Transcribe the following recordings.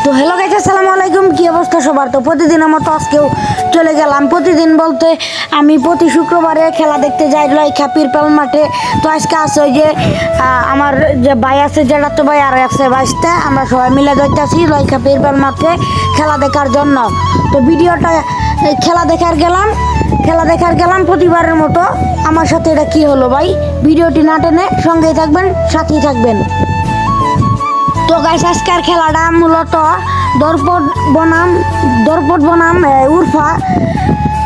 তো hello guys, আসসালামু আলাইকুম। কি অবস্থা সবার? তো প্রতিদিনের মতো আজকেও চলে গেলাম। প্রতিদিন বলতে আমি প্রতি শুক্রবারে খেলা দেখতে যাই লাইখা পীরপাল মাঠে। তো আজকে আছে ওই যে আমার যে ভাই আছে, যেটা তো ভাই আর আছে বাইশটা, আমরা সবাই মিলে যাইতেছি লাইখা পীরপাল মাঠে খেলা দেখার জন্য। তো ভিডিওটা খেলা দেখার গেলাম প্রতিবারের মতো। আমার সাথে এটা কি হলো ভাই? ভিডিওটি না টেনে সঙ্গেই থাকবেন, সাথেই থাকবেন। তো গাইস, আজকের খেলাটা মূলত দরপট বনাম উরফা।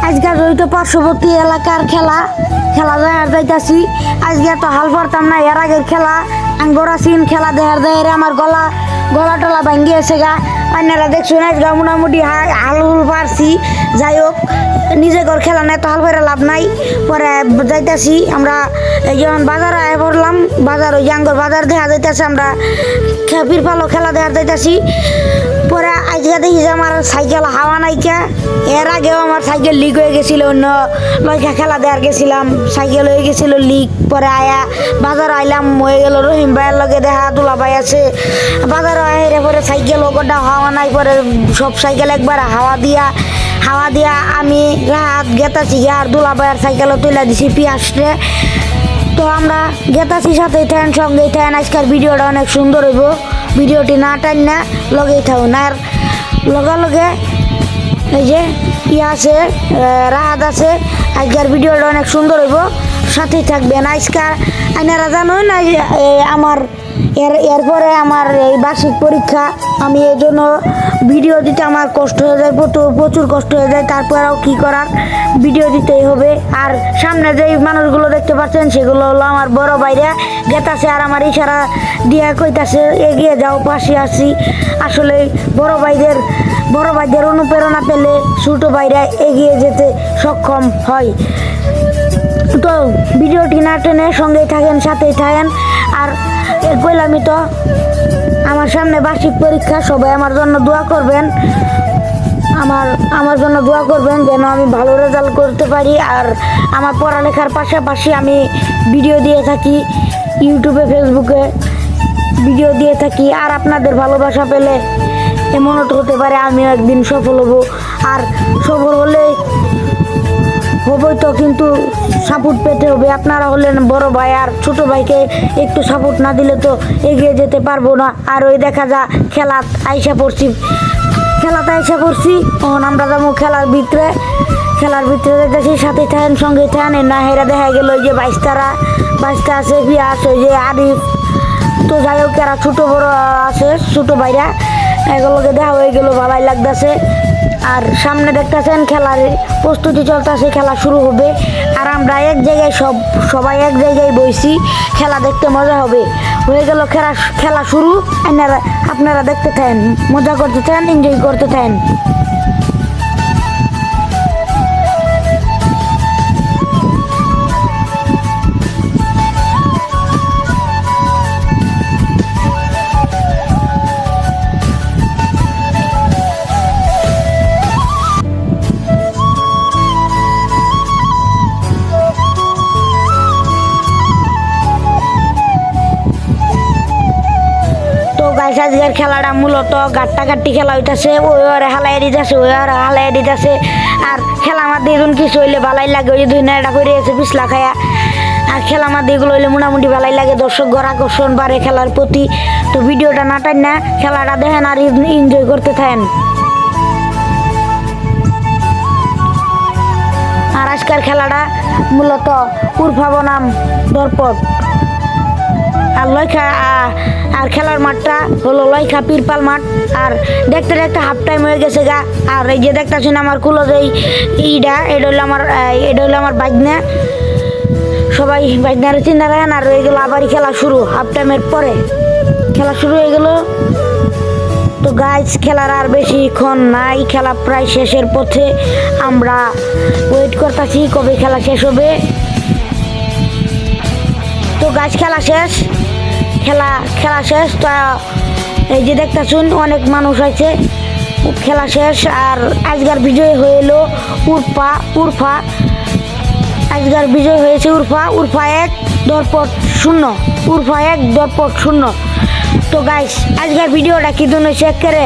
আজকে জড়িত পার্শ্ববর্তী এলাকার খেলা দেখার যাইতাছি। আজকে তো হাল পারতাম না, এর আগের খেলা আঙ্গরাসিন খেলা দেখার আমার গলা টলা ভাঙ্গিয়েছে গা। আপনারা দেখছেন আজকে মোটামুটি হাল পারছি। যাই হোক, নিজে ঘর খেলা নেই তো হাল ফেরা লাভ নাই। পরে যাইতাছি আমরা, এই যখন বাজার আয় পড়লাম, বাজার ওই জাঙ্গর বাজার দেখা যাইতেছে, আমরা পীরপালও খেলা দেখা যাইতেছি। পরে আজকে দেখি যে আমার সাইকেল হাওয়া নাইকা। এর আগেও আমার সাইকেল লিক হয়ে গেছিলো, অন্য লইখা খেলা দেওয়ার গেছিলাম, সাইকেল হয়ে গেছিলো লিক। পরে বাজার আইলাম, হয়ে গেল রহিম ভাইয়ের লগে দেখা, দুলা ভাই আছে। বাজার আইরে পরে সাইকেল ওগোটা হাওয়া নাই, পরে সব সাইকেল একবার হাওয়া দিয়া আমি রাত গেতাছি আর দুলা ভাইয়ের সাইকেলও তুলে দিছি পিয়াসে। তো আমরা গেতাছি, সাথেই থাকেন, সঙ্গেই থাকেন। আজকের ভিডিওটা অনেক সুন্দর হইব। ভিডিওটি না টান না লগেই থাকুন। আর লগে এই যে আছে রাহাত আছে। আজকের ভিডিওটা অনেক সুন্দর হইব, সাথেই থাকবেন। আজকাল আপনারা জানেন না আমার এরপরে আমার এই বার্ষিক পরীক্ষা। আমি এই জন্য ভিডিও দিতে আমার কষ্ট হয়ে যায়, প্রচুর কষ্ট হয়ে যায়। তারপরেও কি করার, ভিডিও দিতেই হবে। আর সামনে যেই মানুষগুলো দেখতে পাচ্ছেন সেগুলো হলো আমার বড় ভাইরা গেতাছে, আর আমার ইশারা দিয়ে কইতাছে এগিয়ে যাও, পাশে আসি। আসলে বড় ভাইদের অনুপ্রেরণা পেলে ছোট ভাইরা এগিয়ে যেতে সক্ষম হয়। তো ভিডিওটি না টেনে সঙ্গেই থাকেন, সাথেই থাকেন। আর কইলামই তো, আমার সামনে বার্ষিক পরীক্ষা, সবাই আমার জন্য দোয়া করবেন, আমার জন্য দোয়া করবেন যেন আমি ভালো রেজাল্ট করতে পারি। আর আমার পড়ালেখার পাশাপাশি আমি ভিডিও দিয়ে থাকি, ইউটিউবে ফেসবুকে ভিডিও দিয়ে থাকি। আর আপনাদের ভালোবাসা পেলে এমনও হতে পারে আমিও একদিন সফল হব। আর সফল হবই তো, কিন্তু সাপোর্ট পেতে হবে। আপনারা হলেন বড় ভাই, আর ছোট ভাইকে একটু সাপোর্ট না দিলে তো এগিয়ে যেতে পারবো না। আর ওই দেখা যা খেলাতে আইসা পড়ছি, তখন আমরা যাবো খেলার ভিতরে দেখতেছি, সাথে থাকেন, সঙ্গে থাকেন। না হেরা দেখা গেল ওই যে বাইশটা আছে, পিয়াস, ওই যে আরিফ। তো যাই হোক, এরা ছোটো বড় আছে, ছোটো ভাইরা, এগুলোকে দেখা হয়ে গেল, ভালোই লাগতেছে। আর সামনে দেখতেছেন খেলার প্রস্তুতি চলতেছে, খেলা শুরু হবে। আর আমরা সবাই এক জায়গায় বইছি, খেলা দেখতে মজা হবে। হয়ে গেল খেলা শুরু। আপনারা দেখতে থাকেন, মজা করতে থাকেন, এনজয় করতে থাকেন। আজকের খেলাটা মূলত গাট্টাগাট্টি খেলা হইতাছে, ওই ওরে হালাই দিতেছে, ওই ওরে হালাই দিতেছে। আর খেলা মাধ্যমে এখন কিছু হইলে ভালাই লাগে, ওই দুই নাইটা করে আছে পিছলা খায়া। আর খেলা মাধ্যমে এগুলো হইলে মোটামুটি ভালাই লাগে, দর্শকদের আকর্ষণ বাড়ে খেলার প্রতি। তো ভিডিওটা না টান না খেলাটা দেখেন আর এনজয় করতে থাকেন। আর আজকের খেলাটা মূলত উরফা বনাম দরপট। আর খেলার মাঠটা হলো লাইখা পীরপাল মাঠ। আর দেখতে হাফ টাইম হয়ে গেছে গা। আর এই যে দেখতেছেন আমার কুলো যে এটা হলো আমার বাজনা, সবাই বাজনার চিন্তা রাখেন। আর হয়ে গেল আবারই খেলা শুরু, হাফ টাইমের পরে খেলা শুরু হয়ে গেল। তো গাইজ, খেলার আর বেশিক্ষণ নাই, খেলা প্রায় শেষের পথে। আমরা ওয়েট করতেছি কবে খেলা শেষ হবে। তো গাইজ, খেলা শেষ। তা এই যে দেখতেছুন অনেক মানুষ আছে, খেলা শেষ। আর আজকের বিজয় হইল উরফা। আজকের বিজয় হয়েছে উরফা 1 দরপট 0। তো গাইস, আজকের ভিডিওটা কি ধরনের শেষ করে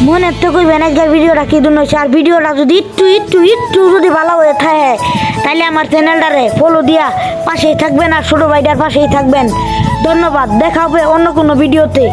মনের তো কইবেন আজকের ভিডিওটা কি জন্য হয়েছে, আর ভিডিওটা যদি একটু যদি ভালো হয়ে থাকে তাহলে আমার চ্যানেলটারে ফলো দিয়া পাশেই থাকবেন আর ছোটো ভাইটার পাশেই থাকবেন। ধন্যবাদ, দেখা হবে অন্য কোনো ভিডিওতে।